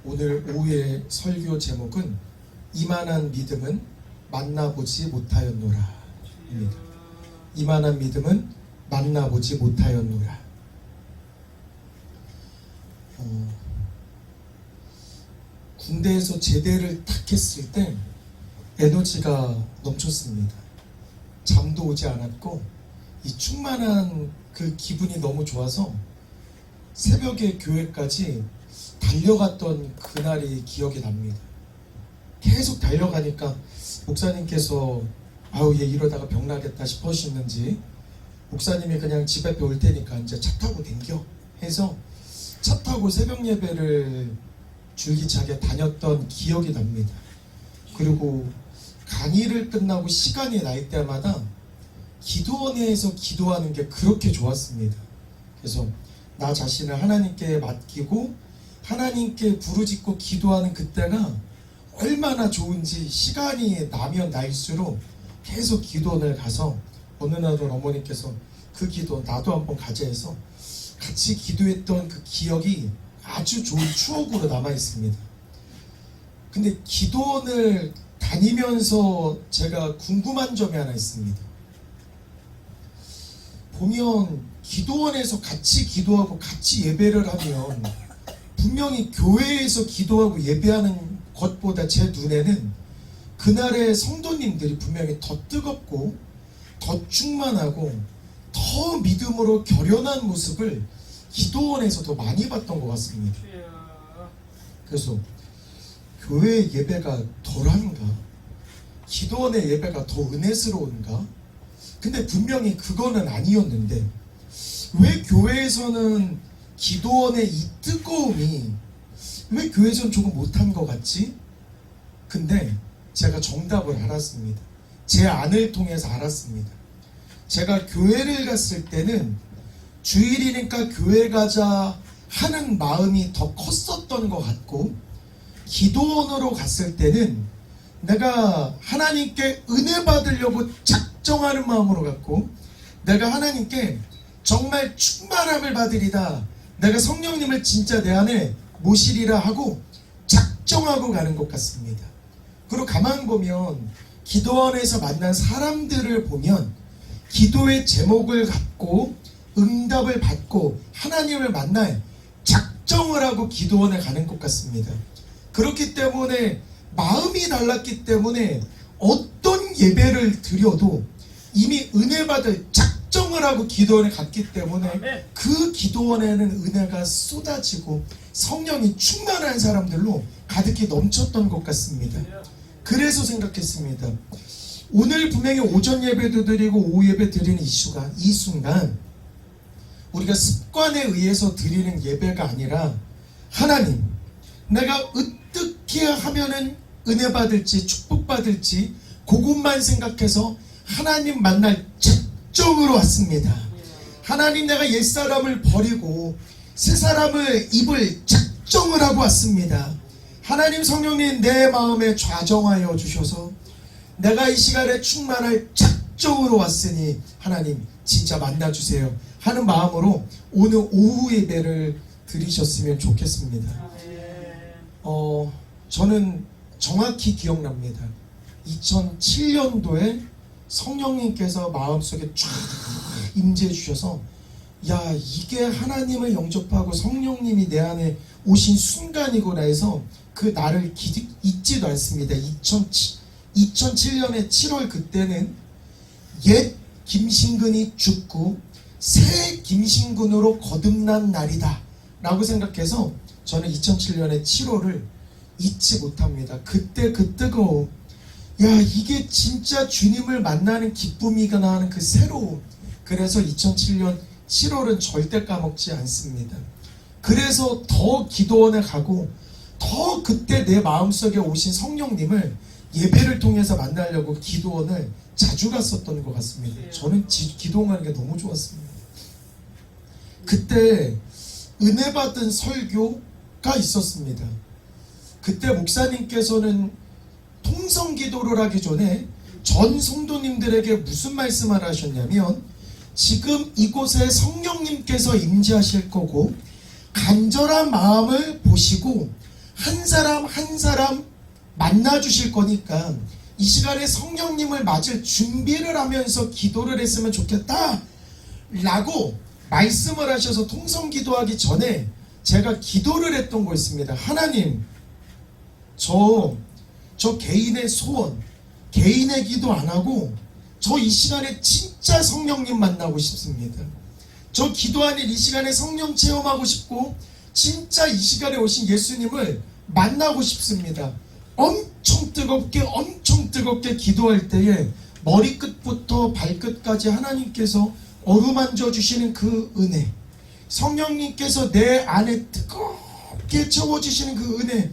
오늘 오후의 설교 제목은 이만한 믿음은 만나보지 못하였노라 입니다. 이만한 믿음은 만나보지 못하였노라. 군대에서 제대를 탁 했을 때 에너지가 넘쳤습니다. 잠도 오지 않았고 이 충만한 그 기분이 너무 좋아서 새벽에 교회까지 달려갔던 그날이 기억이 납니다. 계속 달려가니까 목사님께서 아우 얘 이러다가 병나겠다 싶으셨는지 목사님이 그냥 집 앞에 올 테니까 이제 차 타고 댕겨 해서 차 타고 새벽 예배를 줄기차게 다녔던 기억이 납니다. 그리고 강의를 끝나고 시간이 날 때마다 기도원에서 기도하는 게 그렇게 좋았습니다. 그래서 나 자신을 하나님께 맡기고 하나님께 부르짖고 기도하는 그때가 얼마나 좋은지 시간이 나면 날수록 계속 기도원을 가서 어느 날은 어머니께서 그 기도 나도 한번 가자 해서 같이 기도했던 그 기억이 아주 좋은 추억으로 남아 있습니다. 근데 기도원을 다니면서 제가 궁금한 점이 하나 있습니다. 보면 기도원에서 같이 기도하고 같이 예배를 하면 분명히 교회에서 기도하고 예배하는 것보다 제 눈에는 그날의 성도님들이 분명히 더 뜨겁고 더 충만하고 더 믿음으로 결연한 모습을 기도원에서 더 많이 봤던 것 같습니다. 그래서 교회 예배가 덜한가? 기도원의 예배가 더 은혜스러운가? 근데 분명히 그거는 아니었는데 왜 교회에서는 기도원의 이 뜨거움이 왜 교회에서는 조금 못한 것 같지? 근데 제가 정답을 알았습니다. 제 안을 통해서 알았습니다. 제가 교회를 갔을 때는 주일이니까 교회 가자 하는 마음이 더 컸었던 것 같고 기도원으로 갔을 때는 내가 하나님께 은혜 받으려고 작정하는 마음으로 갔고 내가 하나님께 정말 충만함을 받으리다 내가 성령님을 진짜 내 안에 모시리라 하고 작정하고 가는 것 같습니다. 그리고 가만 보면 기도원에서 만난 사람들을 보면 기도의 제목을 갖고 응답을 받고 하나님을 만날 작정을 하고 기도원에 가는 것 같습니다. 그렇기 때문에 마음이 달랐기 때문에 어떤 예배를 드려도 이미 은혜 받을 작정을 하고 기도원에 갔기 때문에 그 기도원에는 은혜가 쏟아지고 성령이 충만한 사람들로 가득히 넘쳤던 것 같습니다. 그래서 생각했습니다. 오늘 분명히 오전 예배도 드리고 오후 예배 드리는 이 순간 우리가 습관에 의해서 드리는 예배가 아니라 하나님 내가 어떻게 하면은 은혜 받을지 축복 받을지 그것만 생각해서 하나님 만날 작정으로 왔습니다. 하나님 내가 옛사람을 버리고 새사람을 입을 작정을 하고 왔습니다. 하나님 성령님 내 마음에 좌정하여 주셔서 내가 이 시간에 충만할 작정으로 왔으니 하나님 진짜 만나주세요 하는 마음으로 오늘 오후 예배를 드리셨으면 좋겠습니다. 저는 정확히 기억납니다. 2007년도에 성령님께서 마음속에 쫙 임재해 주셔서 야 이게 하나님을 영접하고 성령님이 내 안에 오신 순간이구나 해서 그 날을 잊지도 않습니다. 2007년에 7월 그때는 옛 김신근이 죽고 새 김신근으로 거듭난 날이다 라고 생각해서 저는 2007년의 7월을 잊지 못합니다. 그때 그 뜨거움 야 이게 진짜 주님을 만나는 기쁨이구나 하는 그 새로움 그래서 2007년 7월은 절대 까먹지 않습니다. 그래서 더 기도원에 가고 더 그때 내 마음속에 오신 성령님을 예배를 통해서 만나려고 기도원을 자주 갔었던 것 같습니다. 저는 기도하는 게 너무 좋았습니다. 그때 은혜 받은 설교가 있었습니다. 그때 목사님께서는 통성 기도를 하기 전에 전 성도님들에게 무슨 말씀을 하셨냐면 지금 이곳에 성령님께서 임재하실 거고 간절한 마음을 보시고 한 사람 한 사람 만나 주실 거니까 이 시간에 성령님을 맞을 준비를 하면서 기도를 했으면 좋겠다 라고 말씀을 하셔서 통성 기도하기 전에 제가 기도를 했던 거 있습니다. 하나님, 저 개인의 소원, 개인의 기도 안 하고 저 이 시간에 진짜 성령님 만나고 싶습니다. 저 기도하는 이 시간에 성령 체험하고 싶고 진짜 이 시간에 오신 예수님을 만나고 싶습니다. 엄청 뜨겁게 기도할 때에 머리끝부터 발끝까지 하나님께서 어루만져 주시는 그 은혜, 성령님께서 내 안에 뜨겁게 채워주시는 그 은혜,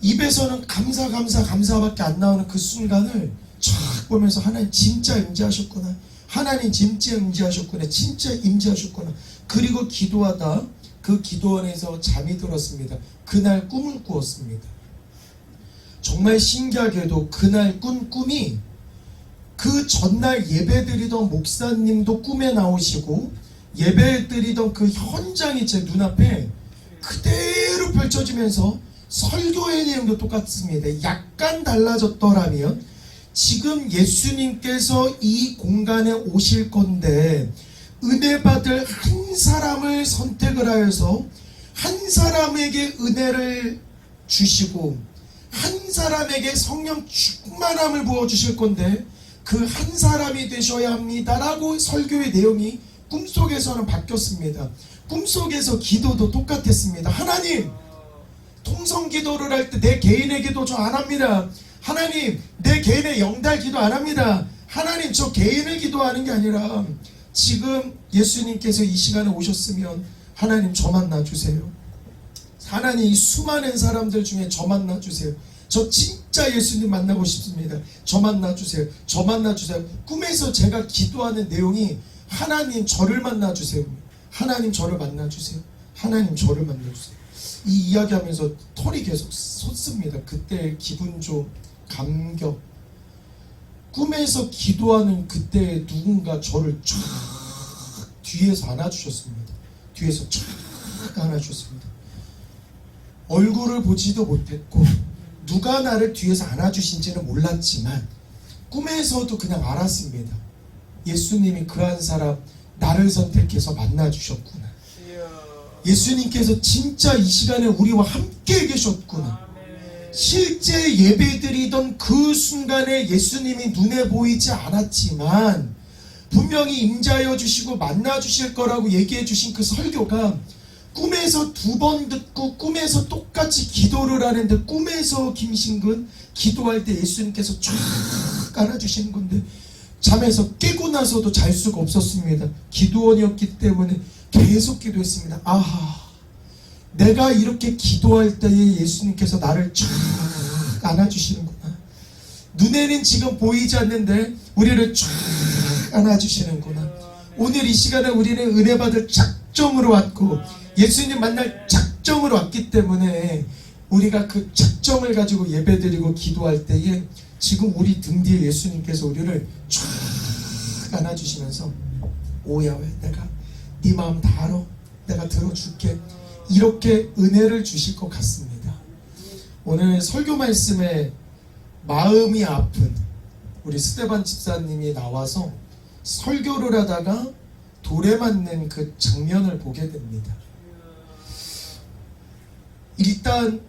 입에서는 감사밖에 안 나오는 그 순간을 쫙 보면서 하나님 진짜 임재하셨구나, 하나님 진짜 임재하셨구나, 진짜 임재하셨구나. 그리고 기도하다 그 기도원에서 잠이 들었습니다. 그날 꿈을 꾸었습니다. 정말 신기하게도 그날 꾼 꿈이 그 전날 예배드리던 목사님도 꿈에 나오시고 예배드리던 그 현장이 제 눈앞에 그대로 펼쳐지면서 설교의 내용도 똑같습니다. 약간 달라졌더라면 지금 예수님께서 이 공간에 오실 건데 은혜 받을 한 사람을 선택을 하여서 한 사람에게 은혜를 주시고 한 사람에게 성령 충만함을 부어주실 건데 그 한 사람이 되셔야 합니다라고 설교의 내용이 꿈속에서는 바뀌었습니다. 꿈속에서 기도도 똑같았습니다. 하나님, 통성 기도를 할 때 내 개인의 기도 저 안 합니다. 하나님, 내 개인의 영달 기도 안 합니다. 하나님, 저 개인을 기도하는 게 아니라 지금 예수님께서 이 시간에 오셨으면 하나님 저 만나주세요. 하나님, 이 수많은 사람들 중에 저 만나주세요. 저 진짜 예수님 만나고 싶습니다. 저 만나주세요. 저 만나주세요. 꿈에서 제가 기도하는 내용이 하나님 저를 만나주세요. 하나님 저를 만나주세요. 하나님 저를 만나주세요. 이 이야기하면서 털이 계속 솟습니다. 그때 기분 좀 감격. 꿈에서 기도하는 그때 누군가 저를 쫙 뒤에서 안아주셨습니다. 뒤에서 쫙 안아주셨습니다. 얼굴을 보지도 못했고 누가 나를 뒤에서 안아주신지는 몰랐지만 꿈에서도 그냥 알았습니다. 예수님이 그 한 사람 나를 선택해서 만나주셨구나. 예수님께서 진짜 이 시간에 우리와 함께 계셨구나. 실제 예배드리던 그 순간에 예수님이 눈에 보이지 않았지만 분명히 임자여 주시고 만나 주실 거라고 얘기해 주신 그 설교가 꿈에서 2번 듣고 꿈에서 똑같이 기도를 하는데 꿈에서 김신근 기도할 때 예수님께서 쫙 안아주시는 건데 잠에서 깨고 나서도 잘 수가 없었습니다. 기도원이었기 때문에 계속 기도했습니다. 아하, 내가 이렇게 기도할 때에 예수님께서 나를 쫙 안아주시는구나. 눈에는 지금 보이지 않는데 우리를 쫙 안아주시는구나. 오늘 이 시간에 우리는 은혜 받을 작정으로 왔고 예수님 만날 작정으로 왔기 때문에 우리가 그 작정을 가지고 예배드리고 기도할 때에 지금 우리 등 뒤에 예수님께서 우리를 쫙 안아주시면서 오야, 왜 내가 네 마음 다 알아, 내가 들어줄게, 이렇게 은혜를 주실 것 같습니다. 오늘 설교 말씀에 마음이 아픈 우리 스테반 집사님이 나와서 설교를 하다가 돌에 맞는 그 장면을 보게 됩니다. 일단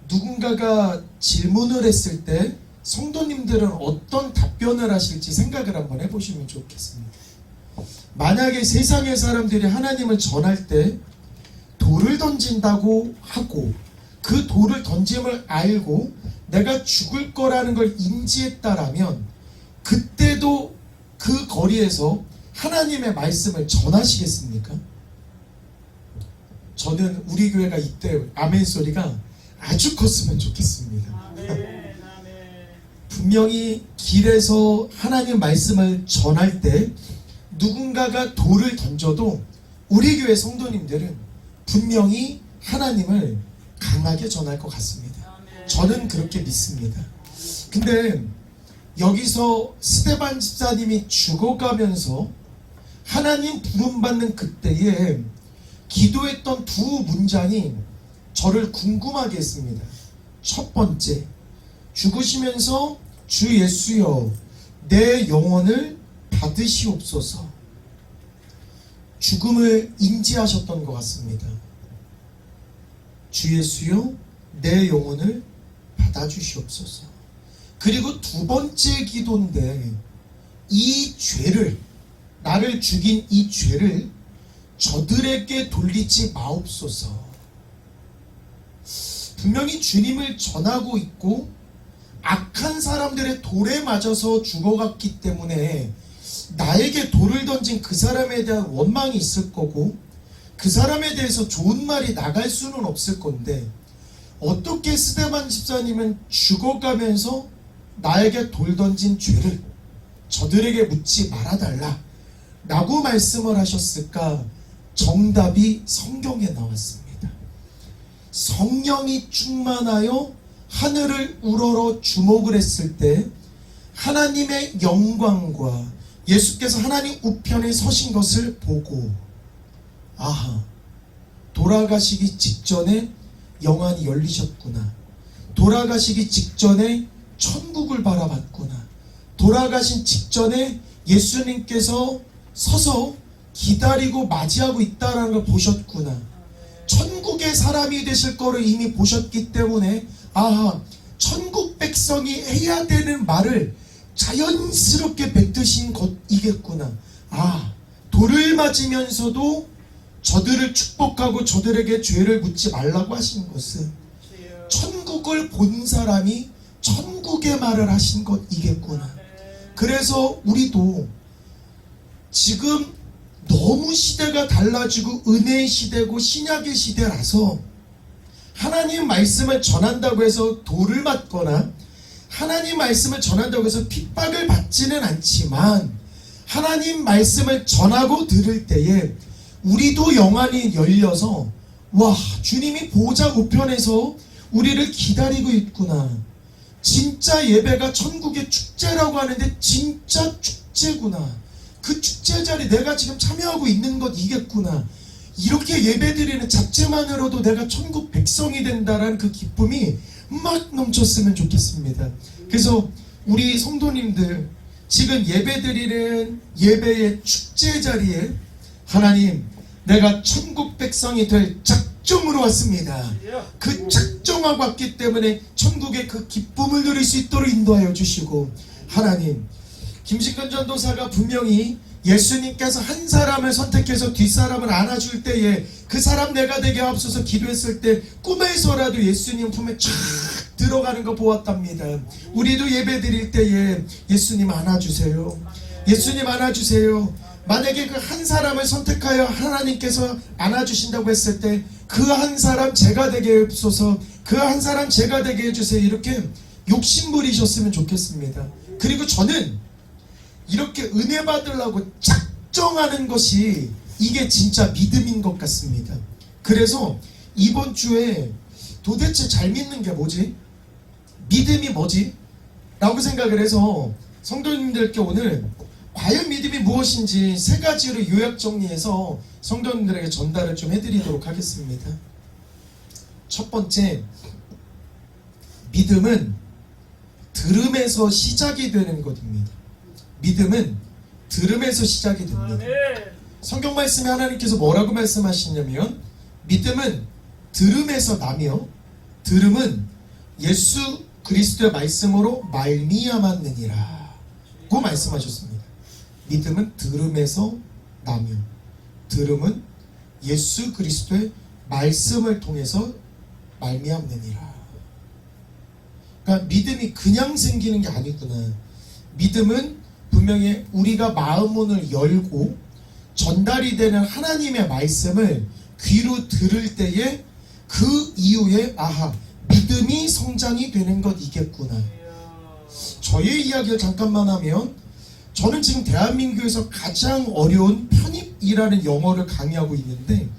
누군가가 질문을 했을 때 성도님들은 어떤 답변을 하실지 생각을 한번 해보시면 좋겠습니다. 만약에 세상의 사람들이 하나님을 전할 때 돌을 던진다고 하고 그 돌을 던짐을 알고 내가 죽을 거라는 걸 인지했다라면 그때도 그 거리에서 하나님의 말씀을 전하시겠습니까? 저는 우리 교회가 이때 아멘 소리가 아주 컸으면 좋겠습니다. 분명히 길에서 하나님 말씀을 전할 때 누군가가 돌을 던져도 우리 교회 성도님들은 분명히 하나님을 강하게 전할 것 같습니다. 저는 그렇게 믿습니다. 근데 여기서 스테반 집사님이 죽어가면서 하나님 부름받는 그때에 기도했던 2 문장이 저를 궁금하게 했습니다. 첫 번째, 죽으시면서 주 예수여 내 영혼을 받으시옵소서. 죽음을 인지하셨던 것 같습니다. 주 예수여 내 영혼을 받아주시옵소서. 그리고 두 번째 기도인데, 이 죄를, 나를 죽인 이 죄를 저들에게 돌리지 마옵소서. 분명히 주님을 전하고 있고 악한 사람들의 돌에 맞아서 죽어갔기 때문에 나에게 돌을 던진 그 사람에 대한 원망이 있을 거고, 그 사람에 대해서 좋은 말이 나갈 수는 없을 건데, 어떻게 스데반 집사님은 죽어가면서 나에게 돌 던진 죄를 저들에게 묻지 말아달라 라고 말씀을 하셨을까? 정답이 성경에 나왔습니다. 성령이 충만하여 하늘을 우러러 주목을 했을 때 하나님의 영광과 예수께서 하나님 우편에 서신 것을 보고, 아하, 돌아가시기 직전에 영안이 열리셨구나. 돌아가시기 직전에 천국을 바라봤구나. 돌아가신 직전에 예수님께서 서서 기다리고 맞이하고 있다는 걸 보셨구나. 천국의 사람이 되실 거를 이미 보셨기 때문에, 아하, 천국 백성이 해야 되는 말을 자연스럽게 뱉으신 것이겠구나. 아, 돌을 맞으면서도 저들을 축복하고 저들에게 죄를 묻지 말라고 하신 것은 천국을 본 사람이 천국의 말을 하신 것이겠구나. 그래서 우리도 지금 너무 시대가 달라지고 은혜의 시대고 신약의 시대라서 하나님 말씀을 전한다고 해서 돌을 맞거나 하나님 말씀을 전한다고 해서 핍박을 받지는 않지만, 하나님 말씀을 전하고 들을 때에 우리도 영안이 열려서, 와, 주님이 보좌 우편에서 우리를 기다리고 있구나. 진짜 예배가 천국의 축제라고 하는데 진짜 축제구나. 그 축제 자리 내가 지금 참여하고 있는 것 이겠구나. 이렇게 예배드리는 자체만으로도 내가 천국 백성이 된다는 그 기쁨이 막 넘쳤으면 좋겠습니다. 그래서 우리 성도님들, 지금 예배드리는 예배의 축제 자리에 하나님, 내가 천국 백성이 될 작정으로 왔습니다. 그 작정하고 왔기 때문에 천국의 그 기쁨을 누릴 수 있도록 인도하여 주시고, 하나님, 김신근 전도사가 분명히 예수님께서 한 사람을 선택해서 뒷사람을 안아줄 때에 그 사람 내가 되게 하옵소서 기도했을 때 꿈에서라도 예수님 품에 쫙 들어가는 거 보았답니다. 우리도 예배 드릴 때에 예수님 안아주세요. 예수님 안아주세요. 만약에 그 한 사람을 선택하여 하나님께서 안아주신다고 했을 때 그 한 사람 제가 되게 해옵소서, 그 한 사람 제가 되게 해주세요. 이렇게 욕심 부리셨으면 좋겠습니다. 그리고 저는 이렇게 은혜 받으려고 작정하는 것이 이게 진짜 믿음인 것 같습니다. 그래서 이번 주에 도대체 잘 믿는 게 뭐지? 믿음이 뭐지? 라고 생각을 해서 성도님들께 오늘 과연 믿음이 무엇인지 세 가지로 요약 정리해서 성도님들에게 전달을 좀 해드리도록 하겠습니다. 첫 번째, 믿음은 들음에서 시작이 되는 것입니다. 믿음은 들음에서 시작이 됩니다. 성경 말씀에 하나님께서 뭐라고 말씀하시냐면, 믿음은 들음에서 나며 들음은 예수 그리스도의 말씀으로 말미암았느니라 고 말씀하셨습니다. 믿음은 들음에서 나며 들음은 예수 그리스도의 말씀을 통해서 말미암느니라. 그러니까 믿음이 그냥 생기는 게 아니구나. 믿음은 분명히 우리가 마음문을 열고 전달이 되는 하나님의 말씀을 귀로 들을 때에 그 이후에, 아하, 믿음이 성장이 되는 것이겠구나. 저의 이야기를 잠깐만 하면, 저는 지금 대한민국에서 가장 어려운 편입이라는 영어를 강의하고 있는데,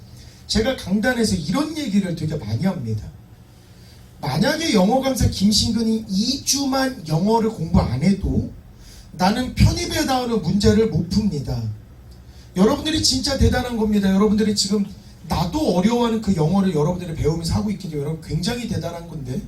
제가 강단에서 이런 얘기를 되게 많이 합니다. 만약에 영어 강사 김신근이 2주만 영어를 공부 안 해도 나는 편입에 나오는 문제를 못 풉니다. 여러분들이 진짜 대단한 겁니다. 여러분들이 지금 나도 어려워하는 그 영어를 여러분들이 배우면서 하고 있기 때문에 여러분 굉장히 대단한 건데,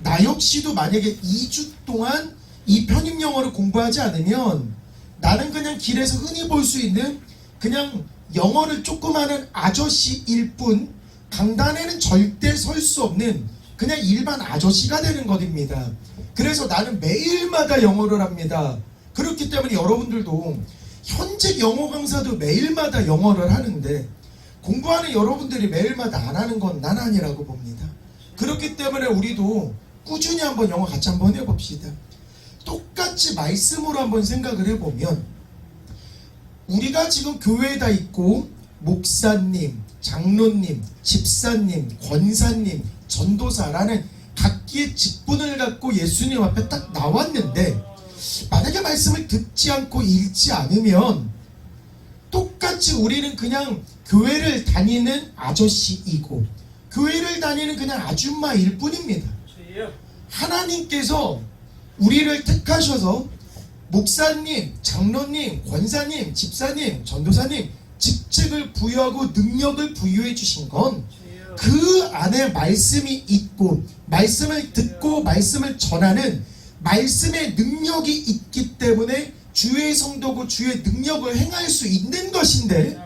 나 역시도 만약에 2주 동안 이 편입 영어를 공부하지 않으면 나는 그냥 길에서 흔히 볼 수 있는 그냥 영어를 조금 하는 아저씨일 뿐, 강단에는 절대 설 수 없는 그냥 일반 아저씨가 되는 것입니다. 그래서 나는 매일마다 영어를 합니다. 그렇기 때문에 여러분들도 현재 영어 강사도 매일마다 영어를 하는데, 공부하는 여러분들이 매일마다 안 하는 건 난 아니라고 봅니다. 그렇기 때문에 우리도 꾸준히 한번 영어 같이 한번 해봅시다. 똑같이 말씀으로 한번 생각을 해보면, 우리가 지금 교회에다 있고 목사님, 장로님, 집사님, 권사님, 전도사라는 각기의 직분을 갖고 예수님 앞에 딱 나왔는데, 만약에 말씀을 듣지 않고 읽지 않으면 똑같이 우리는 그냥 교회를 다니는 아저씨이고 교회를 다니는 그냥 아줌마일 뿐입니다. 하나님께서 우리를 택하셔서 목사님, 장로님, 권사님, 집사님, 전도사님 직책을 부여하고 능력을 부여해 주신 건 그 안에 말씀이 있고 말씀을 듣고 말씀을 전하는 말씀의 능력이 있기 때문에 주의 성도고 주의 능력을 행할 수 있는 것인데,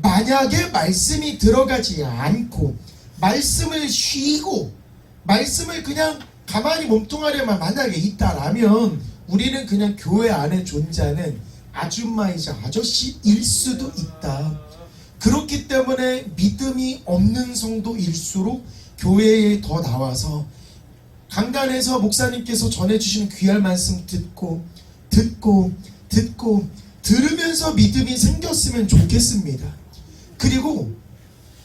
만약에 말씀이 들어가지 않고 말씀을 쉬고 말씀을 그냥 가만히 몸뚱아리만 만약에 있다라면 우리는 그냥 교회 안에 존재하는 아줌마이자 아저씨일 수도 있다. 그렇기 때문에 믿음이 없는 성도일수록 교회에 더 나와서 강단에서 목사님께서 전해주시는 귀할 말씀 듣고 들으면서 믿음이 생겼으면 좋겠습니다. 그리고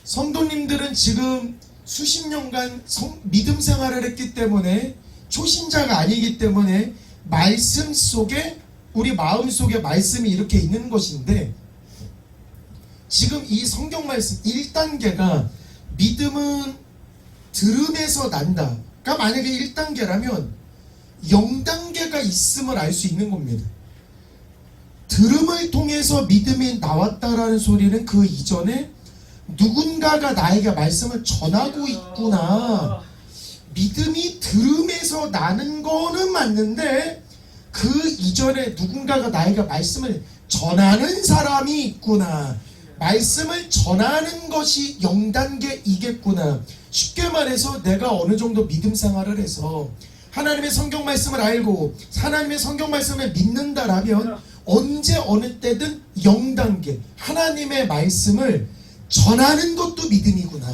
성도님들은 지금 수십 년간 믿음 생활을 했기 때문에 초신자가 아니기 때문에 말씀 속에, 우리 마음 속에 말씀이 이렇게 있는 것인데, 지금 이 성경 말씀 1단계가 믿음은 들음에서 난다. 그러니까 만약에 1단계라면 0단계가 있음을 알 수 있는 겁니다. 들음을 통해서 믿음이 나왔다라는 소리는 그 이전에 누군가가 나에게 말씀을 전하고 있구나. 믿음이 들음에서 나는 거는 맞는데 그 이전에 누군가가 나에게 말씀을 전하는 사람이 있구나. 말씀을 전하는 것이 0단계이겠구나. 쉽게 말해서 내가 어느 정도 믿음 생활을 해서 하나님의 성경 말씀을 알고 하나님의 성경 말씀을 믿는다라면 언제 어느 때든 0단계 하나님의 말씀을 전하는 것도 믿음이구나.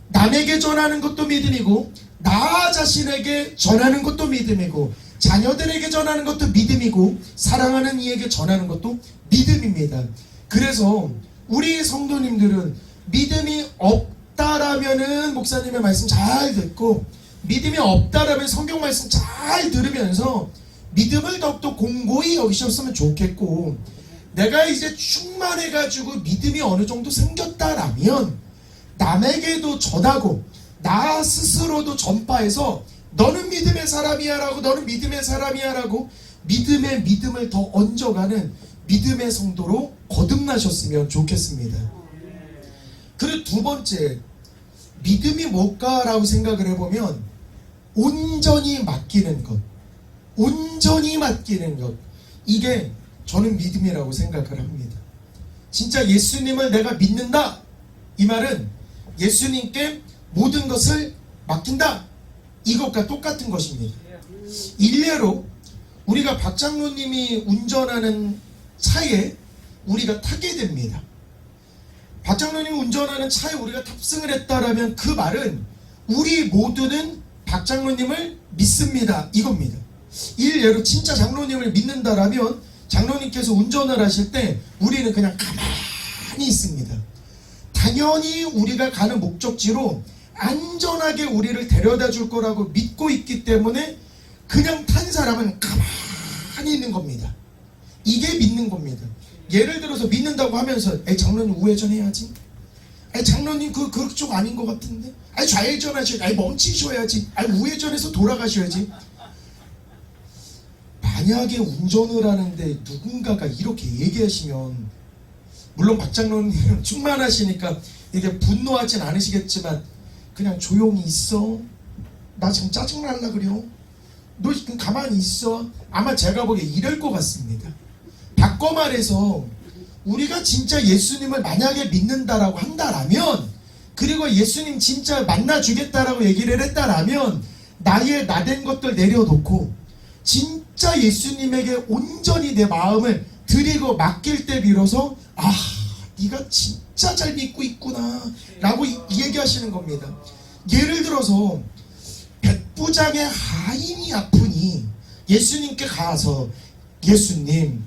남에게 전하는 것도 믿음이고 나 자신에게 전하는 것도 믿음이고 자녀들에게 전하는 것도 믿음이고 사랑하는 이에게 전하는 것도 믿음입니다. 그래서 우리 성도님들은 믿음이 없다라면은 목사님의 말씀 잘 듣고 믿음이 없다라면 성경 말씀 잘 들으면서 믿음을 더욱더 공고히 여기셨으면 좋겠고, 내가 이제 충만해가지고 믿음이 어느 정도 생겼다라면 남에게도 전하고 나 스스로도 전파해서 너는 믿음의 사람이야 라고, 너는 믿음의 사람이야 라고 믿음의 믿음을 더 얹어가는 믿음의 성도로 거듭나셨으면 좋겠습니다. 그리고 두 번째, 믿음이 뭘까라고 생각을 해보면 온전히 맡기는 것, 온전히 맡기는 것, 이게 저는 믿음이라고 생각을 합니다. 진짜 예수님을 내가 믿는다, 이 말은 예수님께 모든 것을 맡긴다, 이것과 똑같은 것입니다. 일례로 우리가 박 장로님이 운전하는 차에 우리가 타게 됩니다. 박 장로님이 운전하는 차에 우리가 탑승을 했다라면 그 말은 우리 모두는 박 장로님을 믿습니다, 이겁니다. 일례로 진짜 장로님을 믿는다라면 장로님께서 운전을 하실 때 우리는 그냥 가만히 있습니다. 당연히 우리가 가는 목적지로 안전하게 우리를 데려다 줄 거라고 믿고 있기 때문에 그냥 탄 사람은 가만히 있는 겁니다. 이게 믿는 겁니다. 예를 들어서 믿는다고 하면서 장로님 우회전해야지, 장로님 그쪽 아닌 것 같은데, 좌회전하셔야지, 멈추셔야지, 우회전해서 돌아가셔야지. 만약에 운전을 하는데 누군가가 이렇게 얘기하시면 물론 박장로님 충만하시니까 이게 분노하진 않으시겠지만 그냥 조용히 있어. 나 지금 짜증날라 그래요. 너 지금 가만히 있어. 아마 제가 보기에 이럴 것 같습니다. 바꿔 말해서 우리가 진짜 예수님을 만약에 믿는다라고 한다라면, 그리고 예수님 진짜 만나주겠다라고 얘기를 했다라면 나의 나된 것들 내려놓고 진짜 예수님에게 온전히 내 마음을 드리고 맡길 때 비로소 아, 네가 진짜 잘 믿고 있구나 라고 얘기하시는 겁니다. 예를 들어서 백부장의 하인이 아프니 예수님께 가서 예수님,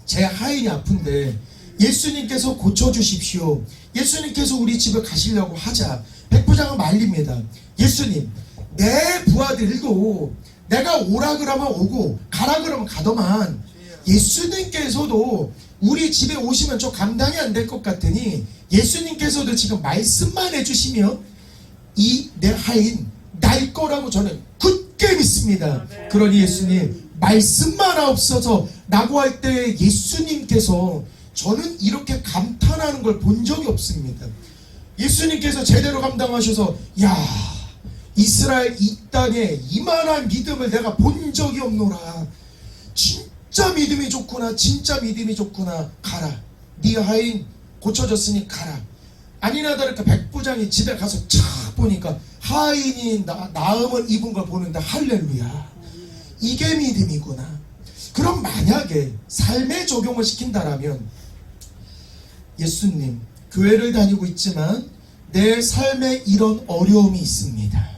제 하인이 아픈데 예수님께서 고쳐주십시오. 예수님께서 우리 집에 가시려고 하자. 백부장은 말립니다. 예수님, 내 부하들도 내가 오라 그러면 오고 가라 그러면 가더만 예수님께서도 우리 집에 오시면 저 감당이 안 될 것 같으니 예수님께서도 지금 말씀만 해주시면 이 내 하인 날 거라고 저는 굳게 믿습니다. 그러니 예수님 말씀만 하옵소서 라고 할 때 예수님께서 저는 이렇게 감탄하는 걸 본 적이 없습니다. 예수님께서 제대로 감당하셔서 야, 이스라엘 이 땅에 이만한 믿음을 내가 본 적이 없노라. 진짜 믿음이 좋구나. 진짜 믿음이 좋구나. 가라. 네 하인 고쳐졌으니 가라. 아니나 다를까 백부장이 집에 가서 착 보니까 하인이 나음을 입은 걸 보는데 할렐루야. 이게 믿음이구나. 그럼 만약에 삶에 적용을 시킨다라면 예수님, 교회를 다니고 있지만 내 삶에 이런 어려움이 있습니다.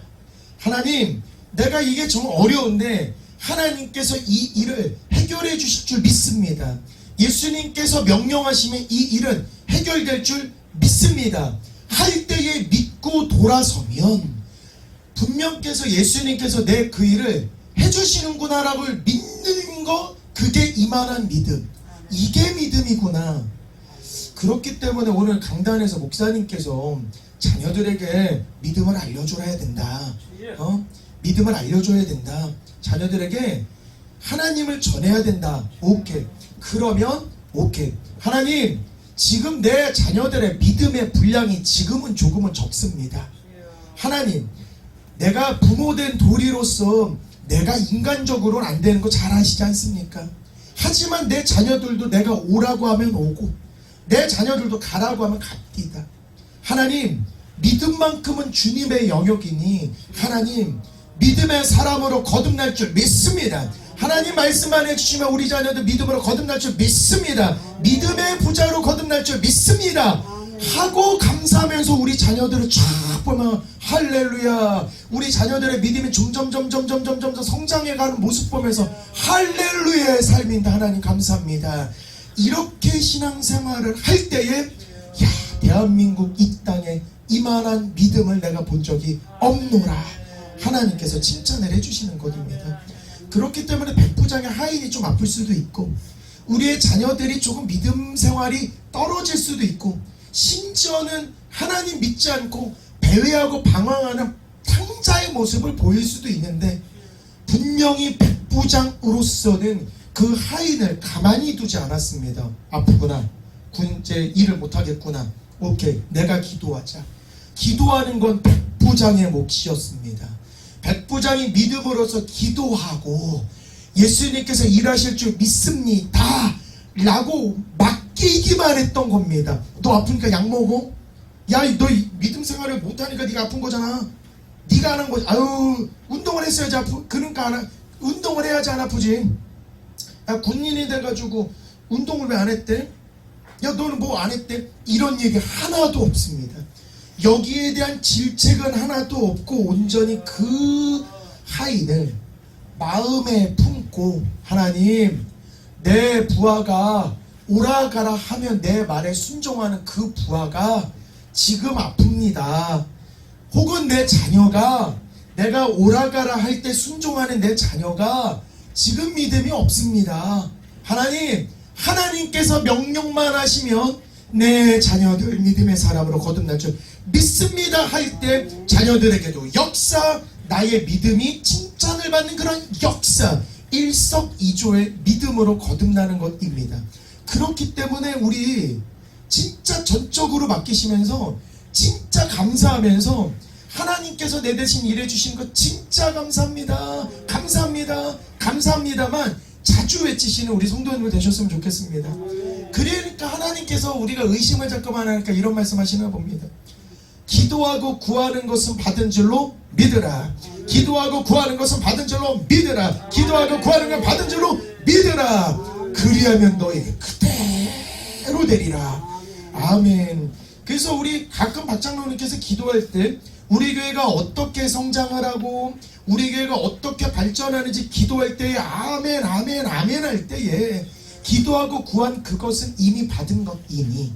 하나님, 내가 이게 좀 어려운데 하나님께서 이 일을 해결해 주실 줄 믿습니다. 예수님께서 명령하시면 이 일은 해결될 줄 믿습니다. 할 때에 믿고 돌아서면 분명께서 예수님께서 내 그 일을 해주시는구나라고 믿는 거, 그게 이만한 믿음. 이게 믿음이구나. 그렇기 때문에 오늘 강단에서 목사님께서 자녀들에게 믿음을 알려줘야 된다. 믿음을 알려줘야 된다. 자녀들에게 하나님을 전해야 된다. 오케이. 그러면 오케이. 하나님, 지금 내 자녀들의 믿음의 분량이 지금은 조금은 적습니다. 하나님, 내가 부모된 도리로서 내가 인간적으로는 안 되는 거 잘 아시지 않습니까? 하지만 내 자녀들도 내가 오라고 하면 오고 내 자녀들도 가라고 하면 갑디다. 하나님, 믿음만큼은 주님의 영역이니 하나님, 믿음의 사람으로 거듭날 줄 믿습니다. 하나님 말씀만 해주시면 우리 자녀들 믿음으로 거듭날 줄 믿습니다. 믿음의 부자로 거듭날 줄 믿습니다 하고 감사하면서 우리 자녀들을 쫙 보면 할렐루야, 우리 자녀들의 믿음이 점점 성장해가는 모습 보면서 할렐루야의 삶인데 하나님 감사합니다. 이렇게 신앙생활을 할 때에 야, 대한민국 이 땅에 이만한 믿음을 내가 본 적이 없노라 하나님께서 칭찬을 해주시는 것입니다. 그렇기 때문에 백부장의 하인이 좀 아플 수도 있고 우리의 자녀들이 조금 믿음 생활이 떨어질 수도 있고 심지어는 하나님 믿지 않고 배회하고 방황하는 탕자의 모습을 보일 수도 있는데 분명히 백부장으로서는 그 하인을 가만히 두지 않았습니다. 아프구나, 군제 일을 못하겠구나, 오케이, 내가 기도하자. 기도하는 건 백부장의 몫이었습니다. 백부장이 믿음으로서 기도하고 예수님께서 일하실 줄 믿습니다 라고 맡기기만 했던 겁니다. 너 아프니까 약 먹어? 야, 너 믿음 생활을 못하니까 네가 아픈 거잖아. 네가 안 한 거지. 아유, 운동을 했어야지 아프. 그러니까 안 운동을 해야지 안 아프지. 야, 군인이 돼가지고 운동을 왜 안 했대? 야, 너는 뭐 안 했대? 이런 얘기 하나도 없습니다. 여기에 대한 질책은 하나도 없고 온전히 그 하인을 마음에 품고 하나님, 내 부하가 오라가라 하면 내 말에 순종하는 그 부하가 지금 아픕니다. 혹은 내 자녀가 내가 오라가라 할 때 순종하는 내 자녀가 지금 믿음이 없습니다. 하나님, 하나님께서 명령만 하시면 내 자녀들 믿음의 사람으로 거듭날 줄 믿습니다 할 때 자녀들에게도 역사, 나의 믿음이 칭찬을 받는 그런 역사, 일석이조의 믿음으로 거듭나는 것입니다. 그렇기 때문에 우리 진짜 전적으로 맡기시면서 진짜 감사하면서 하나님께서 내 대신 일해주신 것 진짜 감사합니다. 감사합니다. 감사합니다만 자주 외치시는 우리 성도님들 되셨으면 좋겠습니다. 그러니까 하나님께서 우리가 의심을 자꾸만 하니까 이런 말씀하시나 봅니다. 기도하고 구하는 것은 받은 줄로 믿으라. 기도하고 구하는 것은 받은 줄로 믿으라. 기도하고 구하는 건 받은 줄로 믿으라. 그리하면 너에게 그대로 되리라. 아멘. 그래서 우리 가끔 박장로님께서 기도할 때 우리 교회가 어떻게 성장하라고 우리 교회가 어떻게 발전하는지 기도할 때에 아멘 아멘 아멘 할 때에 기도하고 구한 그것은 이미 받은 것. 이미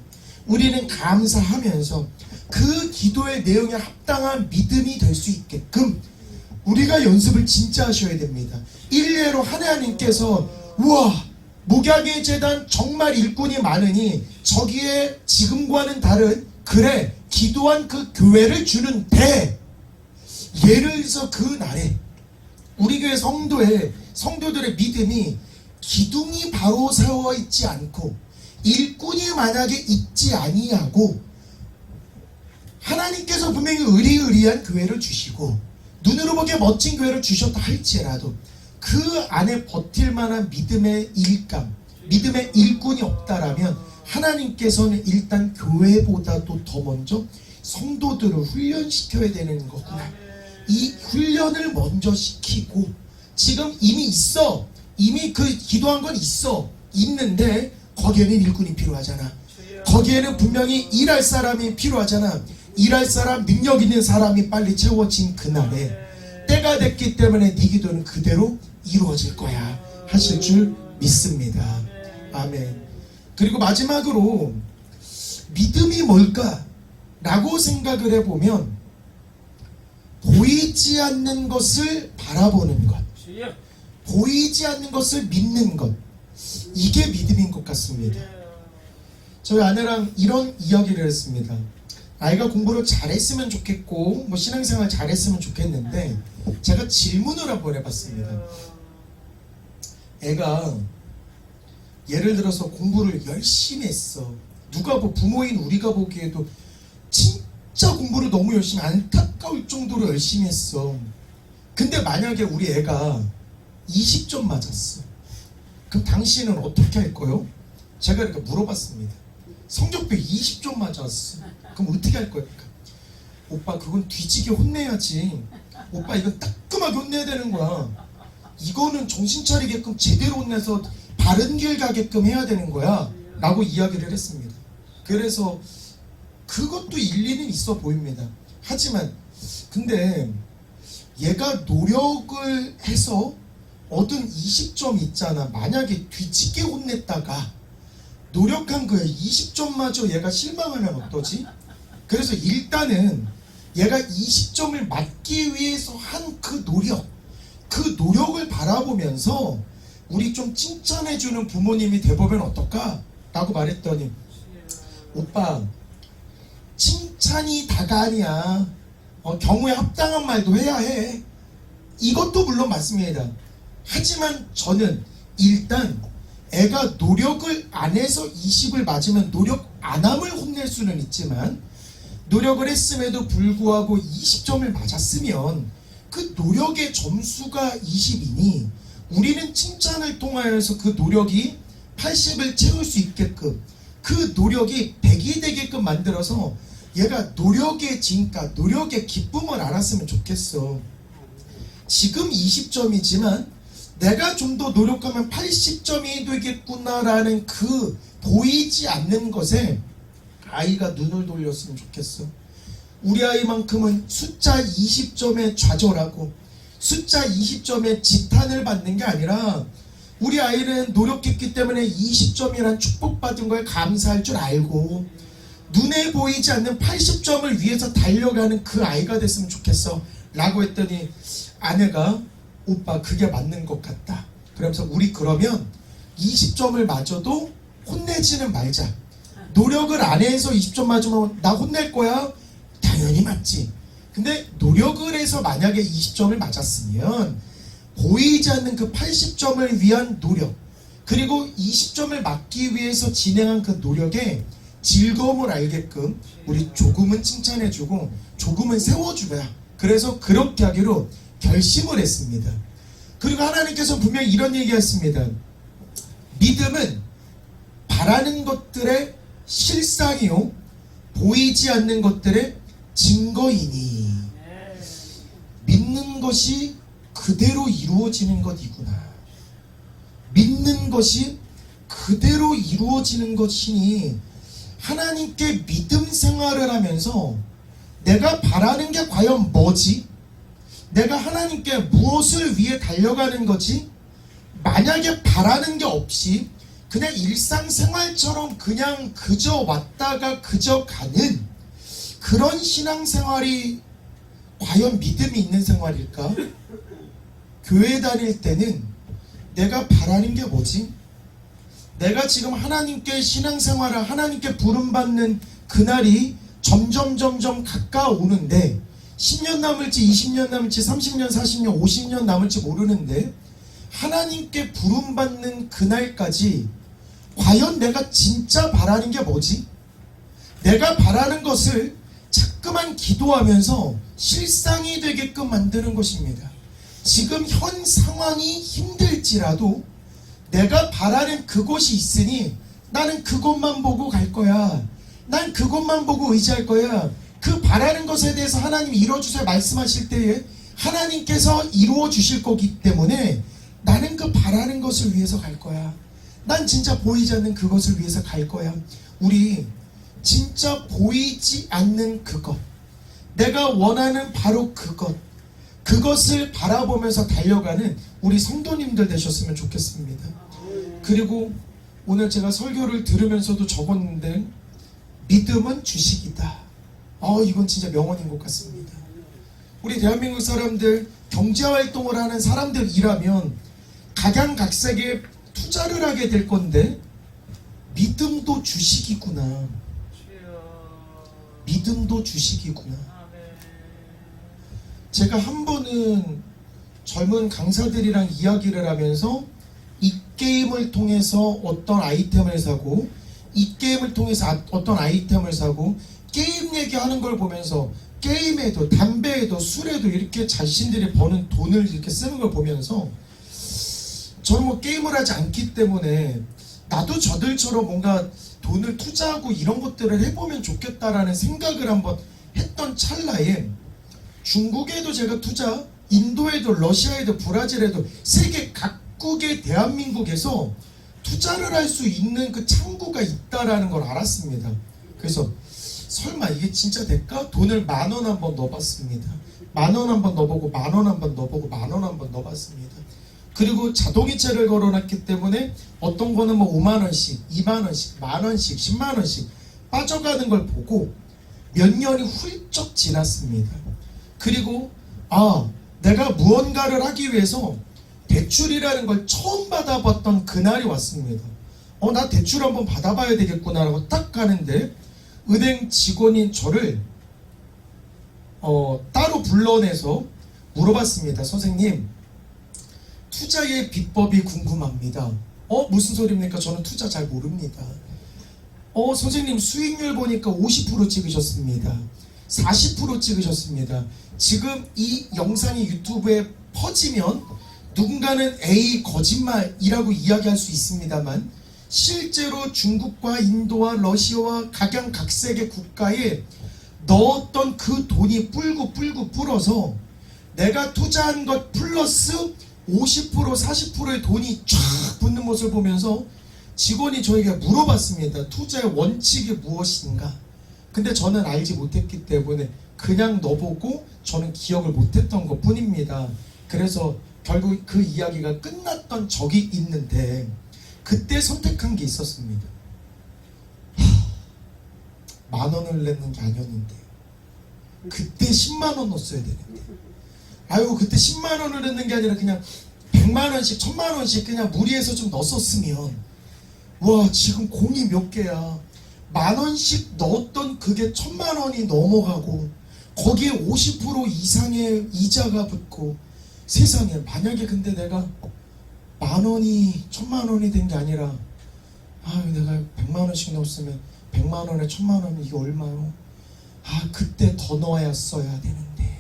우리는 감사하면서 그 기도의 내용에 합당한 믿음이 될 수 있게끔 우리가 연습을 진짜 하셔야 됩니다. 일례로 하나님께서 우와 목양의 재단 정말 일꾼이 많으니 저기에 지금과는 다른 그래 기도한 그 교회를 주는데, 예를 들어서 그 날에 우리 교회 성도들의 믿음이 기둥이 바로 세워 있지 않고 일꾼이 만약에 있지 아니하고 하나님께서 분명히 의리의리한 교회를 주시고 눈으로 보기에 멋진 교회를 주셨다 할지라도 그 안에 버틸 만한 믿음의 일감, 믿음의 일꾼이 없다라면 하나님께서는 일단 교회보다도 더 먼저 성도들을 훈련시켜야 되는 거구나. 이 훈련을 먼저 시키고 지금 이미 있어. 이미 그 기도한 건 있는데 거기에는 일꾼이 필요하잖아. 거기에는 분명히 일할 사람이 필요하잖아. 일할 사람, 능력 있는 사람이 빨리 채워진 그날에 때가 됐기 때문에 네 기도는 그대로 이루어질 거야 하실 줄 믿습니다. 아멘. 그리고 마지막으로 믿음이 뭘까? 라고 생각을 해보면 보이지 않는 것을 바라보는 것, 보이지 않는 것을 믿는 것, 이게 믿음인 것 같습니다. 저희 아내랑 이런 이야기를 했습니다. 아이가 공부를 잘했으면 좋겠고 뭐 신앙생활 잘했으면 좋겠는데 제가 질문을 한번 해봤습니다. 애가 예를 들어서 공부를 열심히 했어. 누가 뭐 부모인 우리가 보기에도 진짜 공부를 너무 열심히, 안타까울 정도로 열심히 했어. 근데 만약에 우리 애가 20점 맞았어. 그럼 당신은 어떻게 할 거요? 제가 이렇게 물어봤습니다. 성적표 20점 맞았어. 그럼 어떻게 할 거야? 오빠 그건 뒤지게 혼내야지. 오빠 이건 따끔하게 혼내야 되는 거야. 이거는 정신 차리게끔 제대로 혼내서 바른 길 가게끔 해야 되는 거야 라고 이야기를 했습니다. 그래서 그것도 일리는 있어 보입니다. 하지만 근데 얘가 노력을 해서 얻은 20점 있잖아. 만약에 뒤집게 혼냈다가 노력한 거에 20점마저 얘가 실망하면 어떠지? 그래서 일단은 얘가 20점을 맞기 위해서 한 그 노력을 바라보면서 우리 좀 칭찬해주는 부모님이 돼보면 어떨까? 라고 말했더니 오빠 칭찬이 다가 아니야. 경우에 합당한 말도 해야 해. 이것도 물론 맞습니다. 하지만 저는 일단 애가 노력을 안 해서 20을 맞으면 노력 안 함을 혼낼 수는 있지만 노력을 했음에도 불구하고 20점을 맞았으면 그 노력의 점수가 20이니 우리는 칭찬을 통하여서 그 노력이 80을 채울 수 있게끔 그 노력이 100이 되게끔 만들어서 얘가 노력의 진가, 노력의 기쁨을 알았으면 좋겠어. 지금 20점이지만 내가 좀 더 노력하면 80점이 되겠구나라는 그 보이지 않는 것에 아이가 눈을 돌렸으면 좋겠어. 우리 아이만큼은 숫자 20점에 좌절하고 숫자 20점에 지탄을 받는 게 아니라 우리 아이는 노력했기 때문에 20점이란 축복받은 거에 감사할 줄 알고 눈에 보이지 않는 80점을 위해서 달려가는 그 아이가 됐으면 좋겠어 라고 했더니 아내가 오빠 그게 맞는 것 같다. 그러면서 우리 그러면 20점을 맞아도 혼내지는 말자. 노력을 안 해서 20점 맞으면 나 혼낼 거야? 당연히 맞지. 근데 노력을 해서 만약에 20점을 맞았으면 보이지 않는 그 80점을 위한 노력 그리고 20점을 맞기 위해서 진행한 그 노력에 즐거움을 알게끔 우리 조금은 칭찬해주고 조금은 세워주자. 그래서 그렇게 하기로 결심을 했습니다. 그리고 하나님께서 분명히 이런 얘기했습니다. 믿음은 바라는 것들의 실상이요 보이지 않는 것들의 증거이니 믿는 것이 그대로 이루어지는 것이구나. 믿는 것이 그대로 이루어지는 것이니 하나님께 믿음 생활을 하면서 내가 바라는 게 과연 뭐지? 내가 하나님께 무엇을 위해 달려가는 거지? 만약에 바라는 게 없이 그냥 일상생활처럼 그냥 그저 왔다가 그저 가는 그런 신앙생활이 과연 믿음이 있는 생활일까? 교회 다닐 때는 내가 바라는 게 뭐지? 내가 지금 하나님께 신앙생활을 하나님께 부름받는 그날이 점점 가까워오는데 10년 남을지 20년 남을지 30년 40년 50년 남을지 모르는데 하나님께 부름받는 그날까지 과연 내가 진짜 바라는 게 뭐지? 내가 바라는 것을 자꾸만 기도하면서 실상이 되게끔 만드는 것입니다. 지금 현 상황이 힘들지라도 내가 바라는 그곳이 있으니 나는 그곳만 보고 갈 거야. 난 그것만 보고 의지할 거야. 그 바라는 것에 대해서 하나님이 이루어주세요 말씀하실 때에 하나님께서 이루어 주실 거기 때문에 나는 그 바라는 것을 위해서 갈 거야. 난 진짜 보이지 않는 그것을 위해서 갈 거야. 우리 진짜 보이지 않는 그것, 내가 원하는 바로 그것을 바라보면서 달려가는 우리 성도님들 되셨으면 좋겠습니다. 그리고 오늘 제가 설교를 들으면서도 적었는데 믿음은 주식이다. 이건 진짜 명언인 것 같습니다. 우리 대한민국 사람들 경제활동을 하는 사람들이라면 각양각색의 투자를 하게 될 건데 믿음도 주식이구나. 믿음도 주식이구나. 제가 한 번은 젊은 강사들이랑 이야기를 하면서 이 게임을 통해서 어떤 아이템을 사고 이 게임을 통해서 어떤 아이템을 사고 게임 얘기하는 걸 보면서 게임에도 담배에도 술에도 이렇게 자신들이 버는 돈을 이렇게 쓰는 걸 보면서 저는 뭐 게임을 하지 않기 때문에 나도 저들처럼 뭔가 돈을 투자하고 이런 것들을 해보면 좋겠다라는 생각을 한번 했던 찰나에 중국에도 제가 투자, 인도에도 러시아에도 브라질에도 세계 각국의 대한민국에서 투자를 할 수 있는 그 창구가 있다라는 걸 알았습니다. 그래서 설마 이게 진짜 될까? 돈을 10,000원 한번 넣어봤습니다. 10,000원 한번 넣어보고 10,000원 한번 넣어보고 10,000원 한번 넣어봤습니다. 그리고 자동이체를 걸어놨기 때문에 어떤 거는 뭐 50,000원씩, 20,000원씩, 10,000원씩, 100,000원씩 빠져가는 걸 보고 몇 년이 훌쩍 지났습니다. 그리고 내가 무언가를 하기 위해서 대출이라는 걸 처음 받아봤던 그날이 왔습니다. 나 대출 한번 받아봐야 되겠구나 라고 딱 가는데 은행 직원인 저를 따로 불러내서 물어봤습니다. 선생님, 투자의 비법이 궁금합니다. 무슨 소리입니까? 저는 투자 잘 모릅니다. 선생님 수익률 보니까 50% 찍으셨습니다. 40% 찍으셨습니다. 지금 이 영상이 유튜브에 퍼지면 누군가는 에이 거짓말이라고 이야기할 수 있습니다만 실제로 중국과 인도와 러시아와 각양각색의 국가에 넣었던 그 돈이 뿔고 불어서 내가 투자한 것 플러스 50% 40%의 돈이 쫙 붙는 모습을 보면서 직원이 저에게 물어봤습니다. 투자의 원칙이 무엇인가? 근데 저는 알지 못했기 때문에 그냥 넣어보고 저는 기억을 못했던 것 뿐입니다. 그래서 결국 그 이야기가 끝났던 적이 있는데 그때 선택한 게 있었습니다. 10,000원을 냈는 게 아니었는데 그때 100,000원 넣었어야 되는데 그때 100,000원을 냈는 게 아니라 그냥 100,000원씩 1,000,000원씩 그냥 무리해서 좀 넣었으면 와 지금 공이 몇 개야. 10,000원씩 넣었던 그게 1,000,000원이 넘어가고 거기에 50% 이상의 이자가 붙고 세상에 만약에 근데 내가 10,000원이 1,000,000원이 된 게 아니라 내가 100,000원씩 넣었으면 100만 원에 1000만 원이면 이게 얼마요? 아, 그때 더 넣었어야 되는데.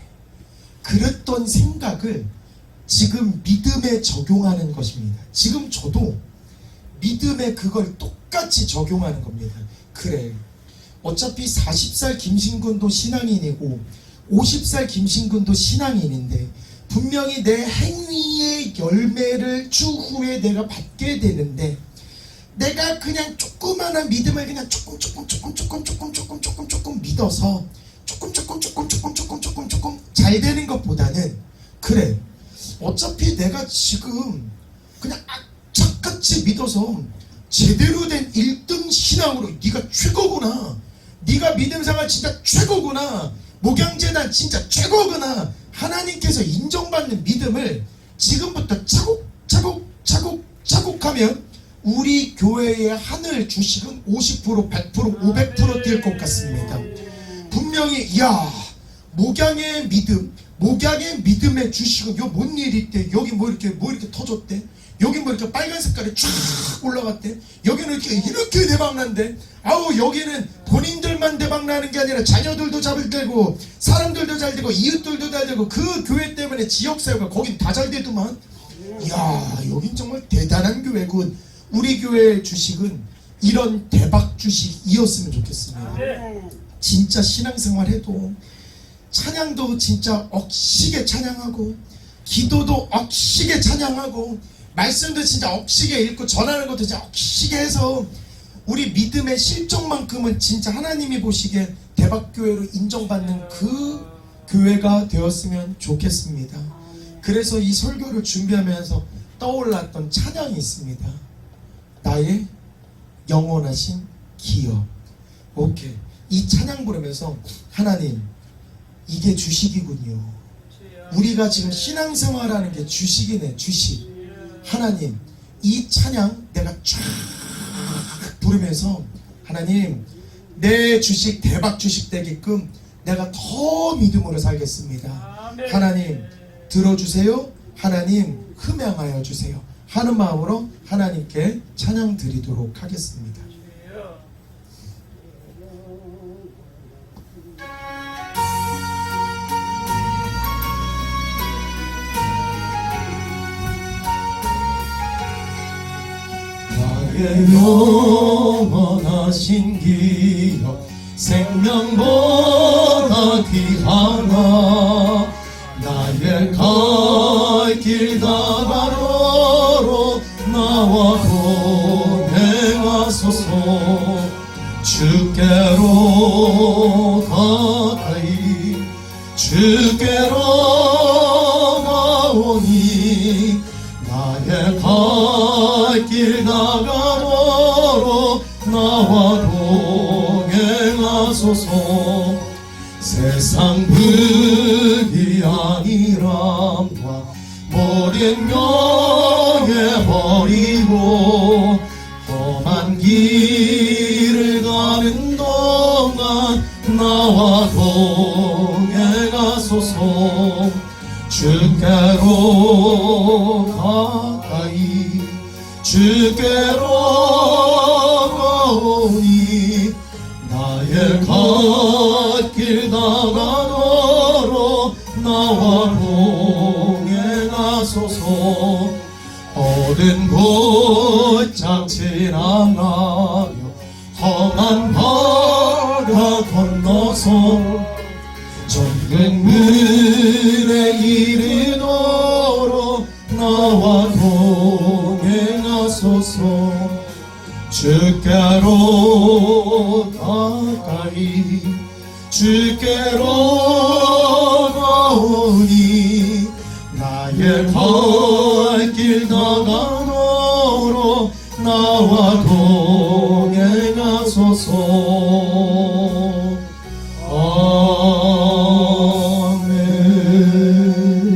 그랬던 생각을 지금 믿음에 적용하는 것입니다. 지금 저도 믿음에 그걸 똑같이 적용하는 겁니다. 그래, 어차피 40살 김신근도 신앙인이고 50살 김신근도 신앙인인데 분명히 내 행위의 열매를 추후에 내가 받게 되는데, 내가 그냥 조그마한 믿음을 그냥 조금 믿어서 조금 잘 되는 것보다는, 그래, 어차피 내가 지금 그냥 악착같이 믿어서 제대로 된 1등 신앙으로 네가 최고구나, 네가 믿음생활 진짜 최고구나, 목양재단 진짜 최고구나, 하나님께서 인정받는 믿음을 지금부터 차곡차곡 하면 우리 교회의 하늘 주식은 50%, 100%, 500% 뛸 것 같습니다. 분명히, 야, 목양의 믿음의 주식은 요 뭔 일이 있대, 여기 뭐 이렇게 터졌대, 여기 뭐 이렇게 빨간 색깔이 쫙 올라갔대, 여기는 이렇게 대박난대. 아우, 여기는 본인들만 대박나는 게 아니라 자녀들도 잘 되고 사람들도 잘 되고 이웃들도 잘 되고 그 교회 때문에 지역사회가 거긴 다 잘 되더만. 이야, 여긴 정말 대단한 교회군. 우리 교회의 주식은 이런 대박 주식이었으면 좋겠습니다. 진짜 신앙생활 해도 찬양도 진짜 억시게 찬양하고, 기도도 억시게 찬양하고, 말씀도 진짜 억시게 읽고, 전하는 것도 진짜 억시게 해서 우리 믿음의 실적만큼은 진짜 하나님이 보시기에 대박교회로 인정받는 그 교회가 되었으면 좋겠습니다. 그래서 이 설교를 준비하면서 떠올랐던 찬양이 있습니다. 나의 영원하신 기업. 오케이, 이 찬양 부르면서, 하나님, 이게 주식이군요. 우리가 지금 신앙생활하는 게 주식이네, 주식. 하나님, 이 찬양 내가 쫙 부르면서, 하나님, 내 주식 대박 주식 되게끔 내가 더 믿음으로 살겠습니다. 하나님, 들어주세요. 하나님, 흠양하여 주세요 하는 마음으로 하나님께 찬양 드리도록 하겠습니다. 나의 영원하신 기업, 생명보다 귀하나, 나의 갈 길 다가로로 나와 동행하소서. 주께로 가까이 주께로 가오니, 나의 갈 길 다가로로 나와 동행하소서. 세상 불이 아니라 모든 영에 버리고 험한 길을 가는 동안 나와 동행하소서. 주께로 가까이 주께로 가오니, 나의 갈 길 다가로로 나와 동행하소서. 모든 곳장 지나가며 험한 바다 건너서 젖은 물에 이르도록 나와 동행하소서. 주께로 가까이 주께로 가오니, 나의 갈 길 다가로로 나와 동행하소서.